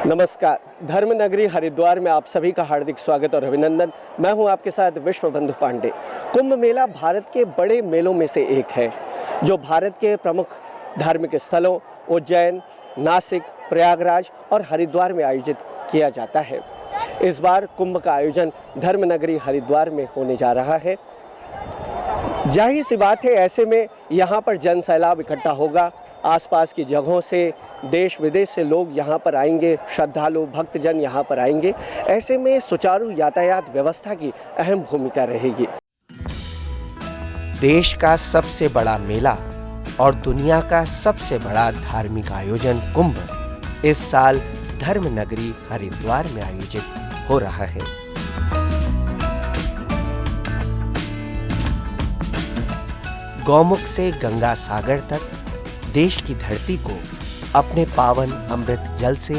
नमस्कार। धर्म नगरी हरिद्वार में आप सभी का हार्दिक स्वागत और अभिनंदन। मैं हूं आपके साथ विश्वबंधु पांडे। कुंभ मेला भारत के बड़े मेलों में से एक है जो भारत के प्रमुख धार्मिक स्थलों उज्जैन, नासिक, प्रयागराज और हरिद्वार में आयोजित किया जाता है। इस बार कुंभ का आयोजन धर्म नगरी हरिद्वार में होने जा रहा है। जाहिर सी बात है, ऐसे में यहाँ पर जन सैलाब इकट्ठा होगा। आसपास की जगहों से देश विदेश से लोग यहाँ पर आएंगे, श्रद्धालु भक्तजन यहाँ पर आएंगे। ऐसे में सुचारू यातायात व्यवस्था की अहम भूमिका रहेगी। देश का सबसे बड़ा मेला और दुनिया का सबसे बड़ा धार्मिक आयोजन कुंभ इस साल धर्म नगरी हरिद्वार में आयोजित हो रहा है। गौमुख से गंगा सागर तक देश की धरती को अपने पावन अमृत जल से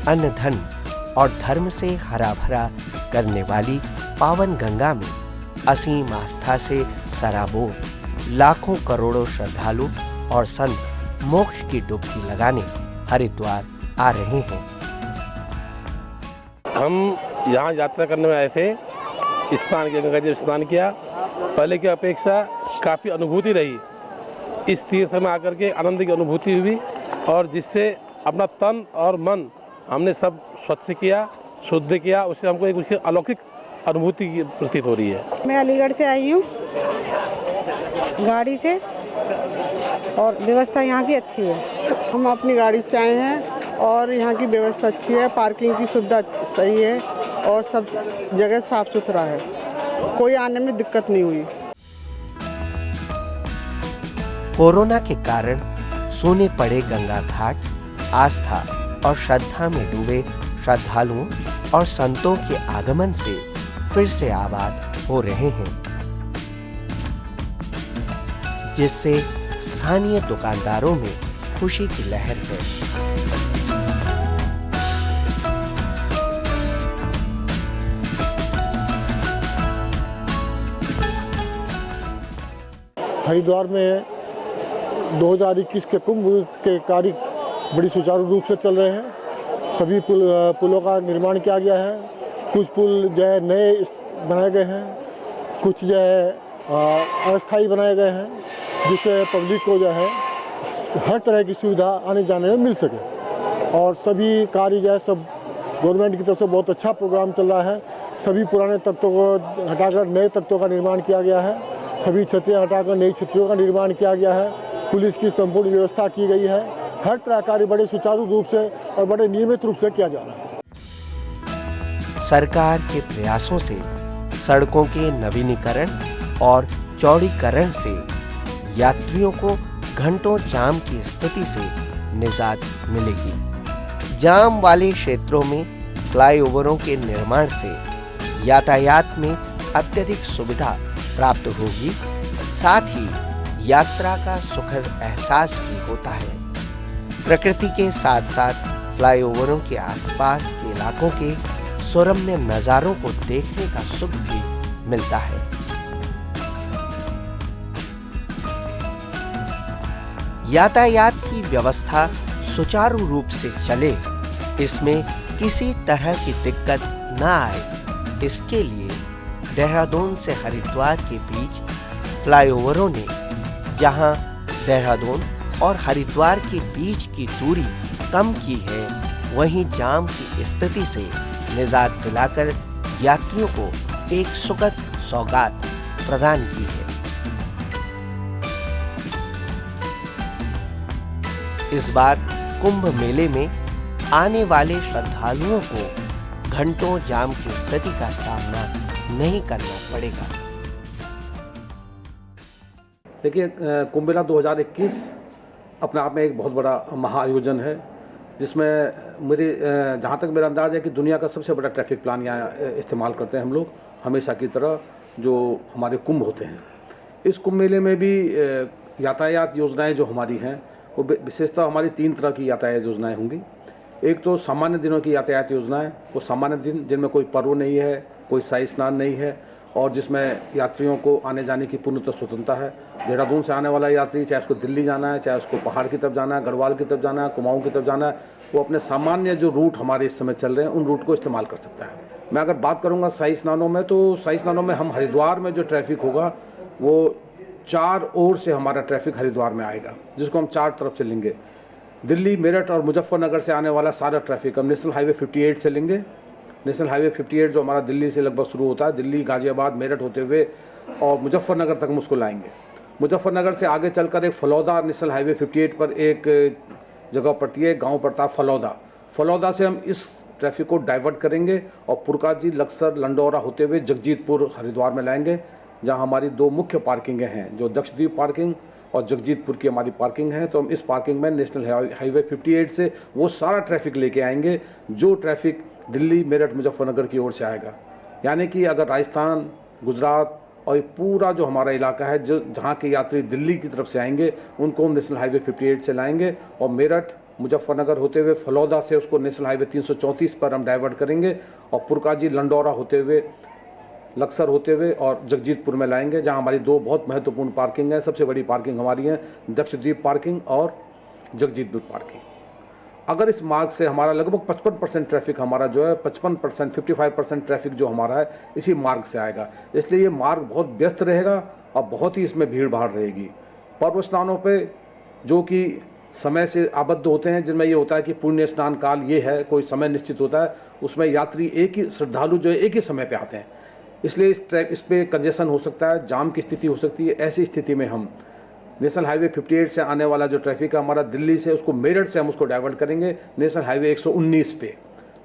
अन्न धन और धर्म से हरा भरा करने वाली पावन गंगा में असीम आस्था से सराबोर लाखों करोड़ों श्रद्धालु और संत मोक्ष की डुबकी लगाने हरिद्वार आ रहे हैं। हम यहाँ यात्रा करने में आए थे, स्नान किया, गंगा जी में स्नान किया। पहले की अपेक्षा काफ़ी अनुभूति रही। इस तीर्थ में आकर के आनंद की अनुभूति हुई और जिससे अपना तन और मन हमने सब स्वच्छ किया, शुद्ध किया। उससे हमको एक उसकी अलौकिक अनुभूति की प्रतीत हो रही है। मैं अलीगढ़ से आई हूँ गाड़ी से और व्यवस्था यहाँ की अच्छी है। हम अपनी गाड़ी से आए हैं और यहाँ की व्यवस्था अच्छी है, पार्किंग की सुविधा सही है और सब जगह साफ सुथरा है, कोई आने में दिक्कत नहीं हुई। कोरोना के कारण सूने पड़े गंगा घाट आस्था और श्रद्धा में डूबे श्रद्धालुओं और संतों के आगमन से फिर से आबाद हो रहे हैं, जिससे स्थानीय दुकानदारों में खुशी की लहर है। हरिद्वार में 2021 के कुंभ के कार्य बड़ी सुचारू रूप से चल रहे हैं। सभी पुलों का निर्माण किया गया है। कुछ पुल जो है नए बनाए गए हैं, कुछ जो है अस्थायी बनाए गए हैं, जिससे पब्लिक को जो है हर तरह की सुविधा आने जाने में मिल सके। और सभी कार्य जो है सब गवर्नमेंट की तरफ से बहुत अच्छा प्रोग्राम चल रहा है। सभी पुराने तख्तों को हटाकर नए तख्तों का निर्माण किया गया है। सभी छतरियाँ हटाकर नई छतरियों का निर्माण किया गया है। पुलिस की संपूर्ण व्यवस्था की गई है। हर तरह कार्य बड़े सुचारू रूप से और बड़े नियमित रूप से किया जा रहा है। सरकार के प्रयासों से सड़कों के नवीनीकरण और चौड़ीकरण से यात्रियों को घंटों जाम की स्थिति से निजात मिलेगी। जाम वाले क्षेत्रों में फ्लाईओवरों के निर्माण से यातायात में अत्यधिक सुविधा प्राप्त होगी। साथ ही यात्रा का सुखद एहसास भी होता है। प्रकृति के साथ साथ फ्लाईओवरों के आसपास के इलाकों के सुरम्य नजारों को देखने का सुख भी मिलता है। यातायात की व्यवस्था सुचारू रूप से चले, इसमें किसी तरह की दिक्कत न आए, इसके लिए देहरादून से हरिद्वार के बीच फ्लाईओवरों ने जहां देहरादून और हरिद्वार के बीच की दूरी कम की है, वहीं जाम की स्थिति से निजात दिलाकर यात्रियों को एक सुखद सौगात प्रदान की है। इस बार कुंभ मेले में आने वाले श्रद्धालुओं को घंटों जाम की स्थिति का सामना नहीं करना पड़ेगा। देखिए, कुंभ मेला 2021 अपने आप में एक बहुत बड़ा महाआयोजन है, जिसमें मेरे जहाँ तक मेरा अंदाज़ है कि दुनिया का सबसे बड़ा ट्रैफिक प्लान यहाँ इस्तेमाल करते हैं हम लोग, हमेशा की तरह जो हमारे कुंभ होते हैं। इस कुंभ मेले में भी यातायात योजनाएं जो हमारी हैं वो विशेषतः हमारी 3 तरह की यातायात योजनाएं होंगी। एक तो सामान्य दिनों की यातायात योजनाएं, वो सामान्य दिन जिनमें कोई पर्व नहीं है, कोई शाही स्नान नहीं है और जिसमें यात्रियों को आने जाने की पूर्णतः स्वतंत्रता है। देहरादून से आने वाला यात्री, चाहे उसको दिल्ली जाना है, चाहे उसको पहाड़ की तरफ जाना है, गढ़वाल की तरफ जाना है, कुमाऊं की तरफ जाना है, वो अपने सामान्य जो रूट हमारे इस समय चल रहे हैं उन रूट को इस्तेमाल कर सकता है। मैं अगर बात करूँगा शाही स्नानों में, तो शाही स्नानों में हम हरिद्वार में जो ट्रैफिक होगा वो 4 ओर से हमारा ट्रैफिक हरिद्वार में आएगा, जिसको हम 4 तरफ से लेंगे। दिल्ली, मेरठ और मुजफ्फरनगर से आने वाला सारा ट्रैफिक हम नेशनल हाईवे 58 से लेंगे। नेशनल हाईवे 58 जो हमारा दिल्ली से लगभग शुरू होता है, दिल्ली, गाजियाबाद, मेरठ होते हुए और मुजफ्फरनगर तक हम उसको लाएंगे। मुजफ्फरनगर से आगे चलकर एक फलौदा, नेशनल हाईवे 58 पर एक जगह पड़ती है, गांव पड़ता है फलौदा। फलौदा से हम इस ट्रैफिक को डाइवर्ट करेंगे और पुरकाजी, लक्सर, लंडौरा होते हुए जगजीतपुर, हरिद्वार में लाएंगे, जहां हमारी 2 मुख्य पार्किंगें हैं, जो दक्षद्वीप पार्किंग और जगजीतपुर की हमारी पार्किंग है। तो हम इस पार्किंग में नेशनल हाईवे 58 से वो सारा ट्रैफिक लेके आएंगे जो ट्रैफिक दिल्ली, मेरठ, मुजफ्फरनगर की ओर से आएगा। यानी कि अगर राजस्थान, गुजरात और ये पूरा जो हमारा इलाका है, जो जहाँ के यात्री दिल्ली की तरफ से आएंगे, उनको हम नेशनल हाईवे 58 से लाएंगे और मेरठ, मुजफ्फरनगर होते हुए फलौदा से उसको नेशनल हाईवे 334 पर हम डाइवर्ट करेंगे और पुरकाजी, लंडौरा होते हुए, लक्सर होते हुए और जगजीतपुर में लाएंगे, जहां हमारी 2 बहुत महत्वपूर्ण पार्किंग है। सबसे बड़ी पार्किंग हमारी है दक्षद्वीप पार्किंग और जगजीतपुर पार्किंग। अगर इस मार्ग से हमारा लगभग 55% ट्रैफिक हमारा जो है 55%, 55% ट्रैफिक जो हमारा है इसी मार्ग से आएगा, इसलिए ये मार्ग बहुत व्यस्त रहेगा और बहुत ही इसमें भीड़ भाड़ रहेगी। पर्व स्नानों पे जो कि समय से आबद्ध होते हैं, जिनमें ये होता है कि पुण्य स्नान काल ये है, कोई समय निश्चित होता है, उसमें यात्री एक ही, श्रद्धालु जो है एक ही समय पे आते हैं, इसलिए इस पे कंजेशन हो सकता है, जाम की स्थिति हो सकती है। ऐसी स्थिति में हम नेशनल हाईवे 58 से आने वाला जो ट्रैफिक है हमारा दिल्ली से, उसको मेरठ से हम उसको डाइवर्ट करेंगे नेशनल हाईवे 119 पे।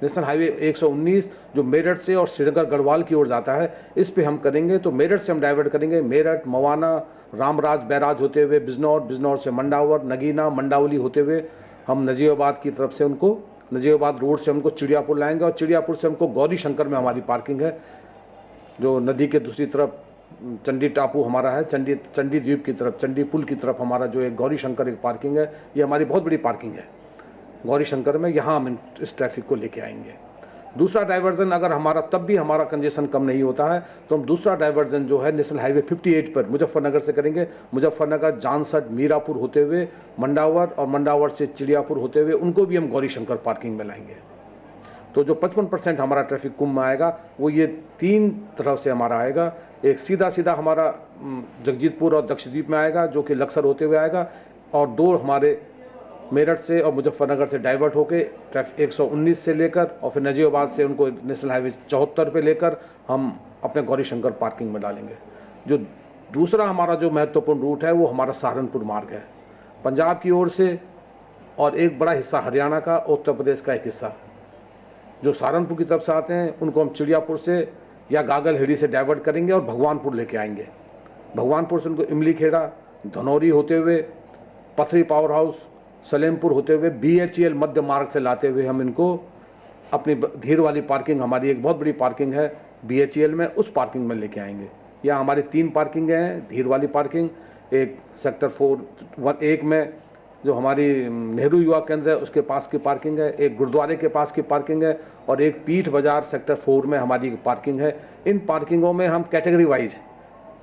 नेशनल हाईवे 119 जो मेरठ से और श्रीनगर, गढ़वाल की ओर जाता है, इस पे हम करेंगे। तो मेरठ से हम डाइवर्ट करेंगे मेरठ, मवाना, रामराज, बैराज होते हुए बिजनौर, बिजनौर से मंडावर, नगीना, मंडावली होते हुए हम नजीबाबाद की तरफ से उनको, नजीबाबाद रोड से हमको चिड़ियापुर लाएंगे और चिड़ियापुर से हमको गौरी शंकर में हमारी पार्किंग है, जो नदी के दूसरी तरफ चंडी टापू हमारा है, चंडी द्वीप की तरफ, चंडी पुल की तरफ हमारा जो एक गौरी शंकर एक पार्किंग है, ये हमारी बहुत बड़ी पार्किंग है गौरी शंकर में। यहाँ हम इस ट्रैफिक को लेके आएंगे। दूसरा डाइवर्जन अगर हमारा तब भी हमारा कंजेशन कम नहीं होता है, तो हम दूसरा डाइवर्जन जो है नेशनल हाईवे 58 पर मुजफ्फरनगर से करेंगे। मुजफ्फरनगर, जानसठ, मीरापुर होते हुए मंडावर और मंडावर से चिड़ियापुर होते हुए उनको भी हम गौरी शंकर पार्किंग में लाएंगे। तो जो 55% हमारा ट्रैफिक कुंभ में आएगा वो ये 3 तरह से हमारा आएगा। एक सीधा हमारा जगजीतपुर और दक्षद्वीप में आएगा, जो कि लक्सर होते हुए आएगा, और 2 हमारे मेरठ से और मुजफ्फरनगर से डाइवर्ट होके ट्रैफिक 119 से लेकर और फिर नजीबाबाद से उनको नेशनल हाईवे 74 पे लेकर हम अपने गौरी शंकर पार्किंग में डालेंगे। जो दूसरा हमारा जो महत्वपूर्ण रूट है वो हमारा सहारनपुर मार्ग है, पंजाब की ओर से, और एक बड़ा हिस्सा हरियाणा का, उत्तर प्रदेश का एक हिस्सा। जो सहारनपुर की तरफ से आते हैं उनको हम चिड़ियापुर से या गागलहेड़ी से डाइवर्ट करेंगे और भगवानपुर लेके आएंगे। भगवानपुर से उनको इमली खेड़ा, धनौरी होते हुए, पथरी पावर हाउस, सलेमपुर होते हुए BHEL मध्य मार्ग से लाते हुए हम इनको अपनी धीर वाली पार्किंग, हमारी एक बहुत बड़ी पार्किंग है BHEL में, उस पार्किंग में लेके आएंगे। यहाँ हमारी 3 पार्किंगें हैं, धीर वाली पार्किंग, एक सेक्टर 4-1 में जो हमारी नेहरू युवा केंद्र है उसके पास की पार्किंग है, एक गुरुद्वारे के पास की पार्किंग है, और एक पीठ बाजार सेक्टर 4 में हमारी पार्किंग है। इन पार्किंगों में हम कैटेगरी वाइज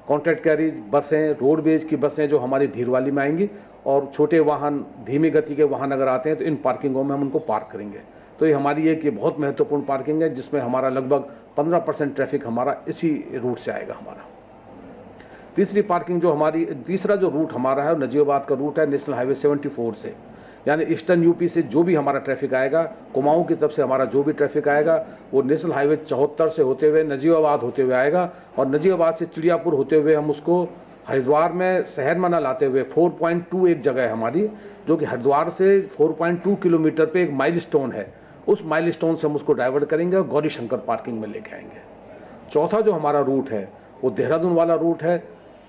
कॉन्ट्रैक्ट कैरीज बसें, रोडवेज की बसें जो हमारी धीरवाली में आएंगी, और छोटे वाहन, धीमी गति के वाहन अगर आते हैं तो इन पार्किंगों में हम उनको पार्क करेंगे। तो ये हमारी एक ये बहुत महत्वपूर्ण पार्किंग है, जिसमें हमारा लगभग 15% ट्रैफिक हमारा इसी रूट से आएगा हमारा। तीसरी पार्किंग जो हमारी, तीसरा जो रूट हमारा है नजीबाबाद का रूट है नेशनल हाईवे 74 से, यानी ईस्टर्न यूपी से जो भी हमारा ट्रैफिक आएगा, कुमाऊं की तरफ से हमारा जो भी ट्रैफिक आएगा वो नेशनल हाईवे 74 से होते हुए नजीबाबाद होते हुए आएगा, और नजीबाबाद से चिड़ियापुर होते हुए हम उसको हरिद्वार में शहर में ना लाते हुए 4.2 एक जगह है हमारी, जो कि हरिद्वार से 4.2 किलोमीटर पे एक माइलस्टोन है, उस माइलस्टोन से हम उसको डाइवर्ट करेंगे और गौरी शंकर पार्किंग में लेके आएंगे। चौथा जो हमारा रूट है वो देहरादून वाला रूट है,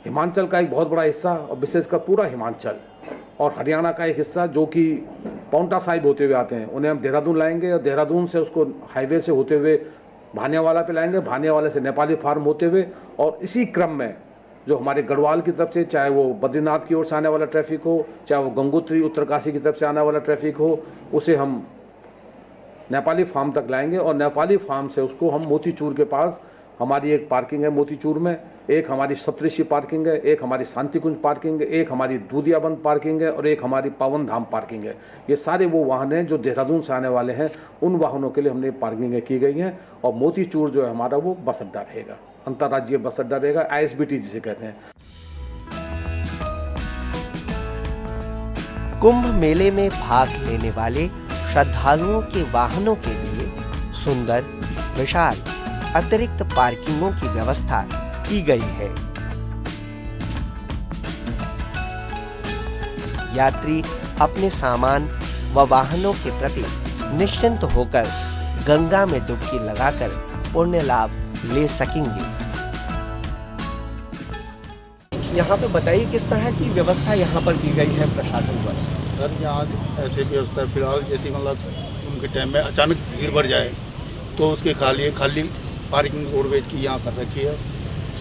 हिमाचल का एक बहुत बड़ा हिस्सा और विशेषकर पूरा हिमाचल और हरियाणा का एक हिस्सा जो कि पाउंटा साहिब होते हुए आते हैं, उन्हें हम देहरादून लाएंगे, और देहरादून से उसको हाईवे से होते हुए भानियावाला पे लाएंगे, भानियावाला से नेपाली फार्म होते हुए, और इसी क्रम में जो हमारे गढ़वाल की तरफ से, चाहे वो बद्रीनाथ की ओर से आने वाला ट्रैफिक हो, चाहे वो गंगोत्री उत्तरकाशी की तरफ से आने वाला ट्रैफिक हो, उसे हम नेपाली फार्म तक लाएंगे, और नेपाली फार्म से उसको हम मोतीचूर के पास हमारी एक पार्किंग है मोतीचूर में, एक हमारी सप्तऋषि पार्किंग है, एक हमारी शांतिकुंज पार्किंग है, एक हमारी दूधियाबंद पार्किंग है और एक हमारी पावन धाम पार्किंग है। ये सारे वो वाहन हैं जो देहरादून से आने वाले हैं, उन वाहनों के लिए हमने पार्किंगें की गई हैं। और मोतीचूर जो है हमारा वो बस अड्डा रहेगा, अंतर्राज्यीय बस अड्डा रहेगा, ISBT जिसे कहते हैं। कुंभ मेले में भाग लेने वाले श्रद्धालुओं के वाहनों के लिए सुंदर, विशाल अतिरिक्त पार्किंगों की व्यवस्था की गई है। यात्री अपने सामान व वाहनों के प्रति निश्चिंत होकर गंगा में डुबकी लगाकर पुण्य लाभ ले सकेंगे। यहाँ पे बताइए किस तरह की व्यवस्था यहाँ पर की गई है प्रशासन द्वारा। सर यहाँ ऐसे व्यवस्था फिलहाल जैसे मतलब उनके टाइम में अचानक भीड़ बढ़ जाए तो उसके खाली पार्किंग रोडवेज की यहाँ कर रखी है,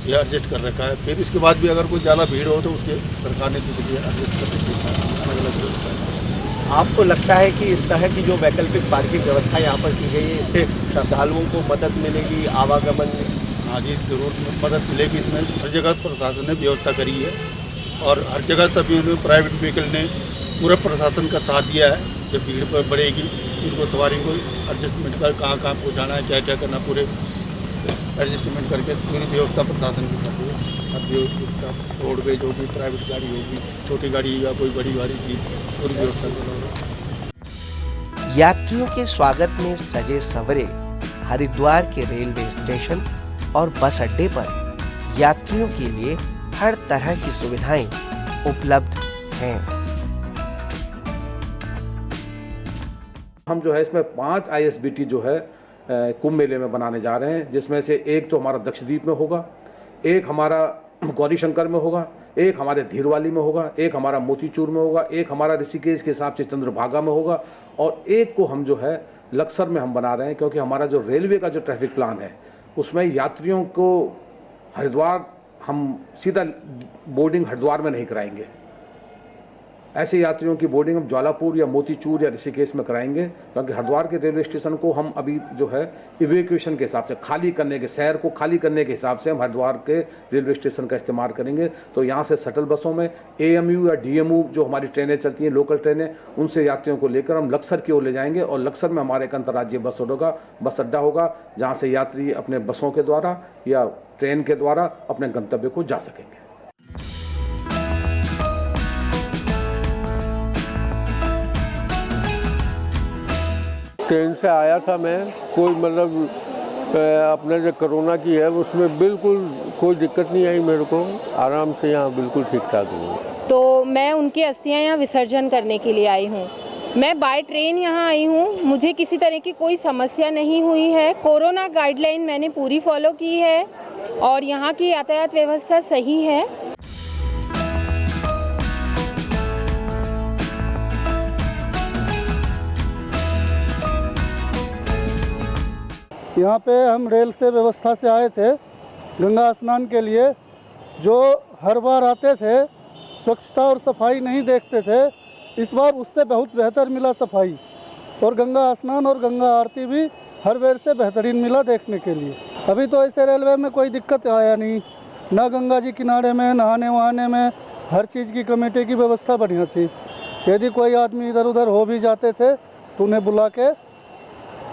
ये एडजस्ट कर रखा है। फिर इसके बाद भी अगर कोई ज़्यादा भीड़ हो तो उसके सरकार ने दूसरी एडजस्ट कर रखी है, अलग अलग व्यवस्था है। आपको लगता है कि इस तरह की जो वैकल्पिक पार्किंग व्यवस्था यहाँ पर की गई है इससे श्रद्धालुओं को मदद मिलेगी आवागमन में? हाँ जी, ज़रूर मदद मिलेगी। इसमें हर जगह प्रशासन ने व्यवस्था करी है और हर जगह सभी प्राइवेट व्हीकल ने पूरा प्रशासन का साथ दिया है। जब भीड़ पर बढ़ेगी इनको सवारी को एडजस्टमेंट कर कहाँ पहुँचाना है, क्या क्या करना, पूरे एडजस्टमेंट करके पूरी व्यवस्था प्रशासन की कर रही है। अब व्यवस्था रोडवेज होगी, प्राइवेट गाड़ी होगी, छोटी गाड़ी या कोई बड़ी गाड़ी, जीप, पूरी व्यवस्था कर रही है। यात्रियों के स्वागत में सजे संवरे हरिद्वार के रेलवे स्टेशन और बस अड्डे पर यात्रियों के लिए हर तरह की सुविधाएं उपलब्ध हैं। हम जो है इसमें 5 ISBT जो है कुंभ मेले में बनाने जा रहे हैं, जिसमें से एक तो हमारा दक्षद्वीप में होगा, एक हमारा गौरीशंकर में होगा, एक हमारे धीरवाली में होगा, एक हमारा मोतीचूर में होगा, एक हमारा ऋषिकेश के हिसाब से चंद्रभागा में होगा और एक को हम जो है लक्सर में हम बना रहे हैं। क्योंकि हमारा जो रेलवे का जो ट्रैफिक प्लान है उसमें यात्रियों को हरिद्वार हम सीधा बोर्डिंग हरिद्वार में नहीं कराएंगे, ऐसे यात्रियों की बोर्डिंग हम ज्वालापुर या मोतीचूर या ऋषिकेश में कराएंगे। क्योंकि हरिद्वार के रेलवे स्टेशन को हम अभी जो है इवैक्यूएशन के हिसाब से खाली करने के, शहर को खाली करने के हिसाब से हम हरिद्वार के रेलवे स्टेशन का इस्तेमाल करेंगे। तो यहाँ से शटल बसों में AMU या DMU जो हमारी ट्रेनें चलती हैं, लोकल ट्रेनें, उनसे यात्रियों को लेकर हम लक्सर की ओर ले जाएंगे और लक्सर में हमारे एक अंतर्राज्यीय बस अड्डा होगा जहाँ से यात्री अपने बसों के द्वारा या ट्रेन के द्वारा अपने गंतव्य को जा सकेंगे। ट्रेन से आया था मैं, कोई मतलब अपने जो कोरोना की है उसमें बिल्कुल कोई दिक्कत नहीं आई मेरे को, आराम से यहाँ बिल्कुल ठीक ठाक हूँ। तो मैं उनकी अस्थियाँ यहाँ विसर्जन करने के लिए आई हूँ। मैं बाय ट्रेन यहाँ आई हूँ, मुझे किसी तरह की कोई समस्या नहीं हुई है। कोरोना गाइडलाइन मैंने पूरी फॉलो की है और यहाँ की यातायात व्यवस्था सही है। यहाँ पे हम रेल से व्यवस्था से आए थे गंगा स्नान के लिए। जो हर बार आते थे स्वच्छता और सफाई नहीं देखते थे, इस बार उससे बहुत बेहतर मिला सफाई, और गंगा स्नान और गंगा आरती भी हर बार से बेहतरीन मिला देखने के लिए। अभी तो ऐसे रेलवे में कोई दिक्कत आया नहीं, ना गंगा जी किनारे में नहाने वहाने में हर चीज़ की कमेटी की व्यवस्था बढ़िया थी। यदि कोई आदमी इधर उधर हो भी जाते थे तो उन्हें बुला के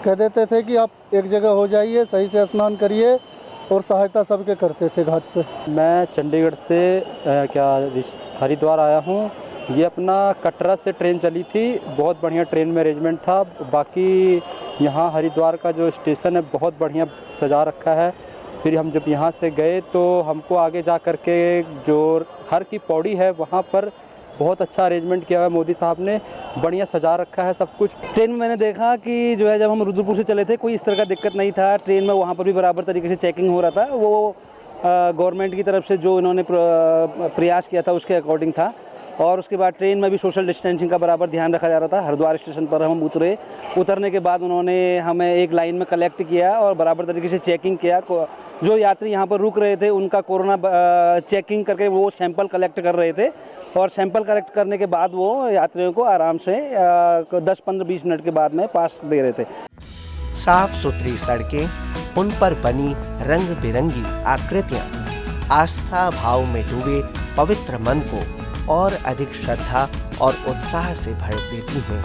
कह देते थे कि आप एक जगह हो जाइए, सही से स्नान करिए, और सहायता सबके करते थे घाट पे। मैं चंडीगढ़ से हरिद्वार आया हूँ। ये अपना कटरा से ट्रेन चली थी, बहुत बढ़िया ट्रेन में अरेंजमेंट था। बाकी यहाँ हरिद्वार का जो स्टेशन है बहुत बढ़िया सजा रखा है। फिर हम जब यहाँ से गए तो हमको आगे जा कर के जो हर की पौड़ी है वहाँ पर बहुत अच्छा अरेंजमेंट किया है, मोदी साहब ने बढ़िया सजा रखा है सब कुछ। ट्रेन में मैंने देखा कि जो है जब हम रुद्रपुर से चले थे कोई इस तरह का दिक्कत नहीं था ट्रेन में, वहाँ पर भी बराबर तरीके से चेकिंग हो रहा था। वो गवर्नमेंट की तरफ से जो इन्होंने प्रयास किया था उसके अकॉर्डिंग था। और उसके बाद ट्रेन में भी सोशल डिस्टेंसिंग का बराबर ध्यान रखा जा रहा था। हरिद्वार स्टेशन पर हम उतरने के बाद उन्होंने हमें एक लाइन में कलेक्ट किया और बराबर तरीके से चेकिंग किया। जो यात्री यहाँ पर रुक रहे थे उनका कोरोना चेकिंग करके वो सैंपल कलेक्ट कर रहे थे, और सैंपल कलेक्ट करने के बाद वो यात्रियों को आराम से 10-15-20 मिनट के बाद में पास दे रहे थे। साफ सुथरी सड़कें, उन पर बनी रंग बिरंगी आकृतियां आस्था भाव में डूबे पवित्र मन को और अधिक श्रद्धा और उत्साह से भर देती हैं।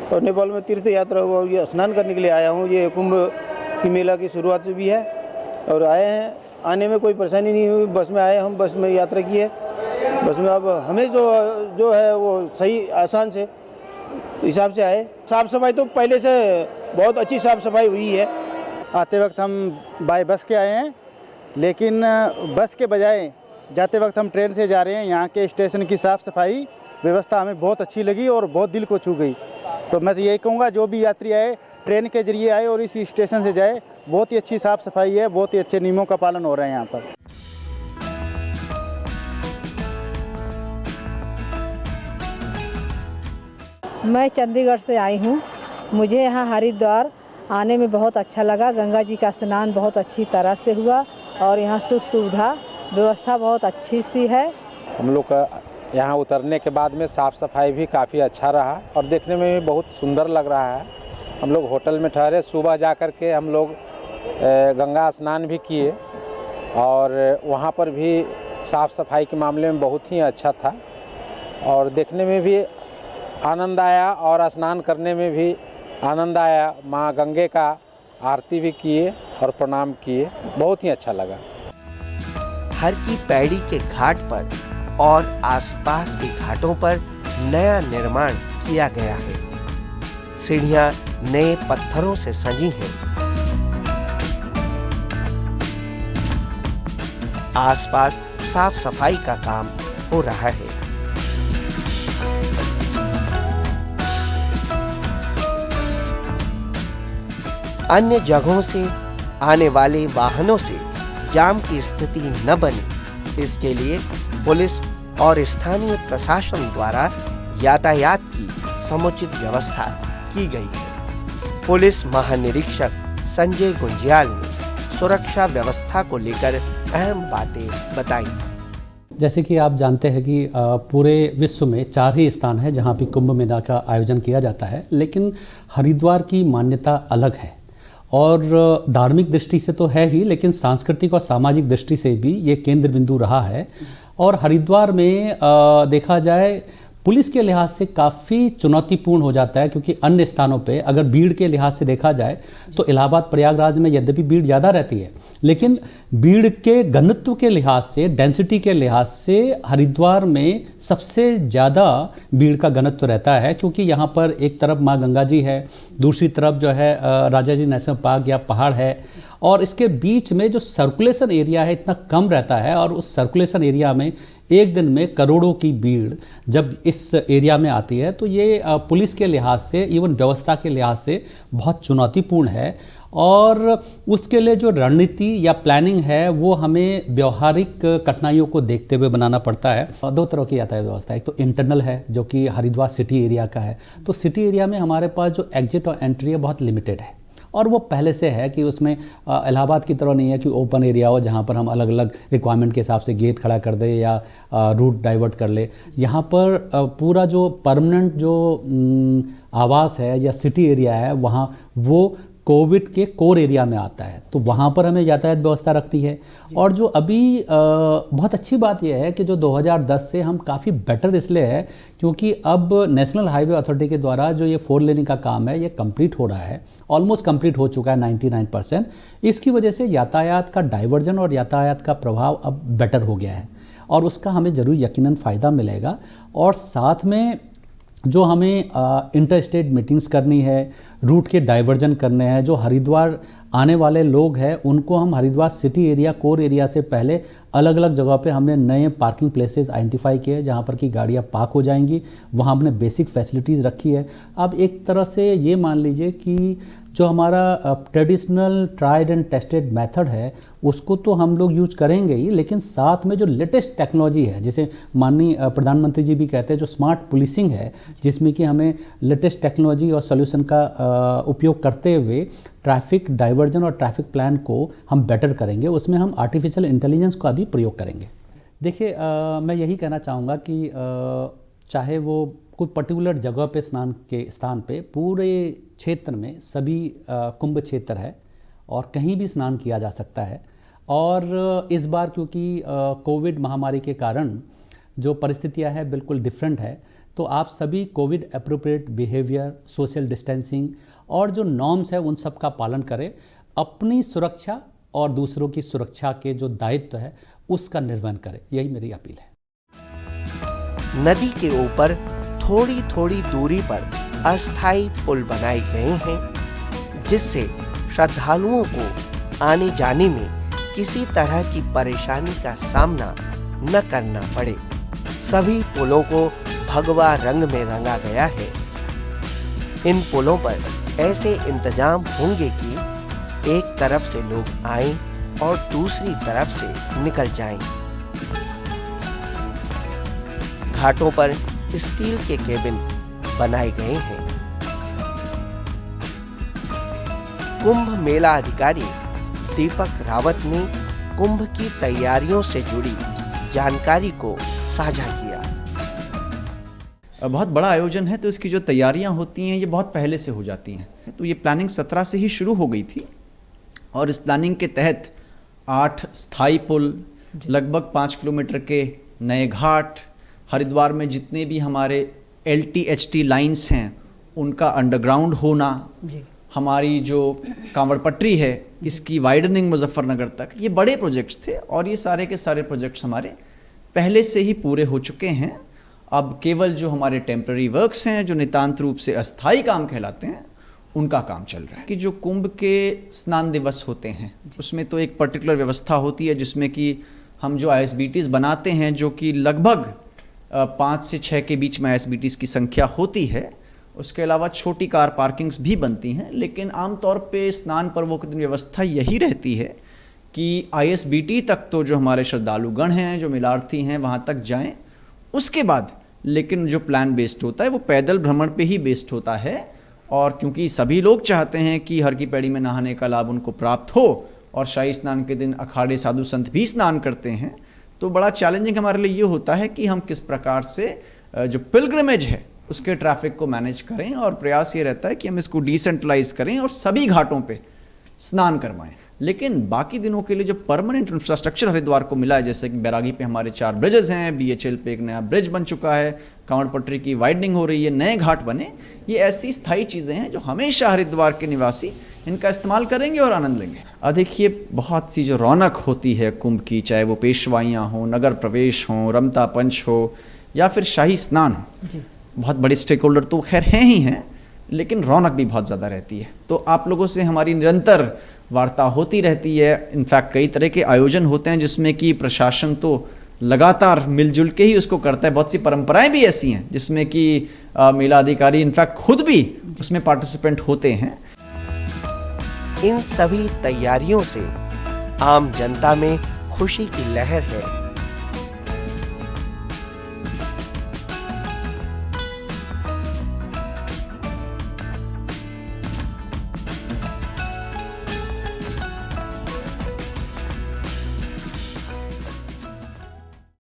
और नेपाल में तीर्थ यात्रा हुआ, ये स्नान करने के लिए आया हूँ। ये कुंभ की मेला की शुरुआत से भी है और आए हैं, आने में कोई परेशानी नहीं हुई। बस में आए, हम बस में यात्रा की है। बस में अब हमें जो है वो सही आसान से हिसाब से आए। साफ़ सफाई तो पहले से बहुत अच्छी साफ़ सफाई हुई है। आते वक्त हम बाय बस के आए हैं, लेकिन बस के बजाय जाते वक्त हम ट्रेन से जा रहे हैं। यहाँ के स्टेशन की साफ़ सफाई व्यवस्था हमें बहुत अच्छी लगी और बहुत दिल को छू गई। तो मैं तो यही कहूँगा, जो भी यात्री आए ट्रेन के जरिए आए और इस स्टेशन से जाए, बहुत ही अच्छी साफ़ सफाई है, बहुत ही अच्छे नियमों का पालन हो रहा है यहाँ पर। मैं चंडीगढ़ से आई हूँ। मुझे यहाँ हरिद्वार आने में बहुत अच्छा लगा। गंगा जी का स्नान बहुत अच्छी तरह से हुआ और यहाँ सुख सुविधा व्यवस्था बहुत अच्छी सी है। हम लोग का यहाँ उतरने के बाद में साफ़ सफाई भी काफ़ी अच्छा रहा और देखने में भी बहुत सुंदर लग रहा है। हम लोग होटल में ठहरे, सुबह जा कर के हम लोग गंगा स्नान भी किए और वहाँ पर भी साफ़ सफाई के मामले में बहुत ही अच्छा था और देखने में भी आनंद आया और स्नान करने में भी आनंद आया। माँ गंगे का आरती भी किए और प्रणाम किए, बहुत ही अच्छा लगा। हर की पैड़ी के घाट पर और आसपास के घाटों पर नया निर्माण किया गया है। सीढ़ियां नए पत्थरों से सजी हैं। आसपास साफ सफाई का काम हो रहा है। अन्य जगहों से आने वाले वाहनों से जाम की स्थिति न बने, इसके लिए पुलिस और स्थानीय प्रशासन द्वारा यातायात की समुचित व्यवस्था की गई है। पुलिस महानिरीक्षक संजय गुंजियाल ने सुरक्षा व्यवस्था को लेकर अहम बातें बताई। जैसे कि आप जानते हैं कि पूरे विश्व में 4 ही स्थान है जहां पे कुंभ मेला का आयोजन किया जाता है, लेकिन हरिद्वार की मान्यता अलग है और धार्मिक दृष्टि से तो है ही, लेकिन सांस्कृतिक और सामाजिक दृष्टि से भी ये केंद्र बिंदु रहा है। और हरिद्वार में देखा जाए पुलिस के लिहाज से काफ़ी चुनौतीपूर्ण हो जाता है, क्योंकि अन्य स्थानों पे अगर भीड़ के लिहाज से देखा जाए तो इलाहाबाद प्रयागराज में यद्यपि भीड़ ज़्यादा रहती है, लेकिन भीड़ के घनत्व के लिहाज से, डेंसिटी के लिहाज से हरिद्वार में सबसे ज़्यादा भीड़ का घनत्व रहता है, क्योंकि यहाँ पर एक तरफ माँ गंगा जी है, दूसरी तरफ जो है राजा जी नेशनल पार्क या पहाड़ है, और इसके बीच में जो सर्कुलेशन एरिया है इतना कम रहता है, और उस सर्कुलेशन एरिया में एक दिन में करोड़ों की भीड़ जब इस एरिया में आती है तो ये पुलिस के लिहाज से, इवन व्यवस्था के लिहाज से बहुत चुनौतीपूर्ण है। और उसके लिए जो रणनीति या प्लानिंग है वो हमें व्यवहारिक कठिनाइयों को देखते हुए बनाना पड़ता है। 2 तरह की यातायात व्यवस्था, एक तो इंटरनल है जो कि हरिद्वार सिटी एरिया का है, तो सिटी एरिया में हमारे पास जो एग्जिट और एंट्री है बहुत लिमिटेड है, और वो पहले से है कि उसमें इलाहाबाद की तरह नहीं है कि ओपन एरिया हो जहाँ पर हम अलग अलग रिक्वायरमेंट के हिसाब से गेट खड़ा कर दें या रूट डाइवर्ट कर ले। यहाँ पर पूरा जो परमानेंट जो आवास है या सिटी एरिया है वहाँ वो कोविड के कोर एरिया में आता है, तो वहाँ पर हमें यातायात व्यवस्था रखनी है। और जो अभी बहुत अच्छी बात यह है कि जो 2010 से हम काफ़ी बेटर इसलिए है क्योंकि अब नेशनल हाईवे अथॉरिटी के द्वारा जो ये 4 लेनिंग का काम है ये कंप्लीट हो रहा है, ऑलमोस्ट कंप्लीट हो चुका है 99%। इसकी वजह से यातायात का डाइवर्जन और यातायात का प्रभाव अब बेटर हो गया है और उसका हमें ज़रूर यकीनन फ़ायदा मिलेगा। और साथ में जो हमें इंटर स्टेट मीटिंग्स करनी है, रूट के डाइवर्जन करने हैं, जो हरिद्वार आने वाले लोग हैं उनको हम Haridwar city area core area से पहले अलग अलग जगह पे हमने नए पार्किंग प्लेसेस आइडेंटिफाई किए जहाँ पर कि गाड़ियाँ पार्क हो जाएंगी, वहाँ हमने बेसिक फैसिलिटीज़ रखी है। अब एक तरह से ये मान लीजिए कि जो हमारा traditional tried and tested method है उसको तो हम लोग यूज करेंगे ही, लेकिन साथ में जो लेटेस्ट टेक्नोलॉजी है जिसे माननीय प्रधानमंत्री जी भी कहते हैं जो स्मार्ट पुलिसिंग है, जिसमें कि हमें लेटेस्ट टेक्नोलॉजी और सॉल्यूशन का उपयोग करते हुए ट्रैफिक डाइवर्जन और ट्रैफिक प्लान को हम बेटर करेंगे, उसमें हम आर्टिफिशियल इंटेलिजेंस का भी प्रयोग करेंगे। देखिए मैं यही कहना चाहूँगा कि चाहे वो कोई पर्टिकुलर जगह पे स्नान के स्थान पे पूरे क्षेत्र में सभी कुंभ क्षेत्र है और कहीं भी स्नान किया जा सकता है। और इस बार क्योंकि कोविड महामारी के कारण जो परिस्थितियां है बिल्कुल डिफरेंट है, तो आप सभी Covid appropriate behaviour, social distancing और जो नॉर्म्स है उन सब का पालन करें। अपनी सुरक्षा और दूसरों की सुरक्षा के जो दायित्व है उसका निर्वहन करें, यही मेरी अपील है। नदी के ऊपर थोड़ी थोड़ी दूरी पर अस्थायी पुल बनाए गए हैं, जिससे श्रद्धालुओं को आने जाने में किसी तरह की परेशानी का सामना न करना पड़े। सभी पुलों को भगवा रंग में रंगा गया है। इन पुलों पर ऐसे इंतजाम होंगे कि एक तरफ से लोग आएं और दूसरी तरफ से निकल जाएं। घाटों पर स्टील के केबिन बनाए गए हैं। कुंभ मेला अधिकारी दीपक रावत ने कुंभ की तैयारियों से जुड़ी जानकारी को साझा किया। बहुत बड़ा आयोजन है तो इसकी जो तैयारियां होती हैं ये बहुत पहले से हो जाती हैं। तो ये प्लानिंग 17 से ही शुरू हो गई थी और इस प्लानिंग के तहत 8 स्थायी पुल, लगभग 5 किलोमीटर के नए घाट, हरिद्वार में जितने भी हमारे LT-HT लाइंस हैं उनका अंडरग्राउंड होना, हमारी जो कांवड़ पटरी है इसकी वाइडनिंग मुजफ्फरनगर तक, ये बड़े प्रोजेक्ट्स थे और ये सारे के सारे प्रोजेक्ट्स हमारे पहले से ही पूरे हो चुके हैं। अब केवल जो हमारे टेम्पररी वर्क्स हैं जो नितांत रूप से अस्थायी काम कहलाते हैं उनका काम चल रहा है। कि जो कुंभ के स्नान दिवस होते हैं उसमें तो एक पर्टिकुलर व्यवस्था होती है जिसमें कि हम जो ISBTs बनाते हैं जो कि लगभग 5 से 6 के बीच में ISBTs की संख्या होती है। उसके अलावा छोटी कार पार्किंग्स भी बनती हैं, लेकिन आमतौर पे स्नान पर्वों के दिन व्यवस्था यही रहती है कि ISBT तक तो जो हमारे श्रद्धालुगण हैं, जो मिलार्थी हैं, वहाँ तक जाएं। उसके बाद लेकिन जो प्लान बेस्ड होता है वो पैदल भ्रमण पे ही बेस्ड होता है। और क्योंकि सभी लोग चाहते हैं कि हर की पैड़ी में नहाने का लाभ उनको प्राप्त हो और शाही स्नान के दिन अखाड़े साधु संत भी स्नान करते हैं, तो बड़ा चैलेंजिंग हमारे लिए ये होता है कि हम किस प्रकार से जो पिलग्रिमेज है उसके ट्रैफिक को मैनेज करें। और प्रयास ये रहता है कि हम इसको डिसेंट्रलाइज करें और सभी घाटों पे स्नान करवाएं। लेकिन बाकी दिनों के लिए जो परमानेंट इंफ्रास्ट्रक्चर हरिद्वार को मिला है, जैसे कि बैरागी पे हमारे 4 ब्रिजेस हैं, BHL पे एक नया ब्रिज बन चुका है, कांवड़ पटरी की वाइडनिंग हो रही है, नए घाट बने, ये ऐसी स्थायी चीज़ें हैं जो हमेशा हरिद्वार के निवासी इनका इस्तेमाल करेंगे और आनंद लेंगे। देखिए बहुत सी जो रौनक होती है कुंभ की, चाहे वो पेशवाइयाँ हों, नगर प्रवेश हों, रमता पंच हो या फिर शाही स्नान हो, बहुत बड़े स्टेक होल्डर तो खैर हैं ही हैं, लेकिन रौनक भी बहुत ज़्यादा रहती है। तो आप लोगों से हमारी निरंतर वार्ता होती रहती है। इनफैक्ट कई तरह के आयोजन होते हैं जिसमें कि प्रशासन तो लगातार मिलजुल के ही उसको करता है। बहुत सी परंपराएं भी ऐसी हैं जिसमें कि मेला अधिकारी इनफैक्ट खुद भी उसमें पार्टिसिपेंट होते हैं। इन सभी तैयारियों से आम जनता में खुशी की लहर है।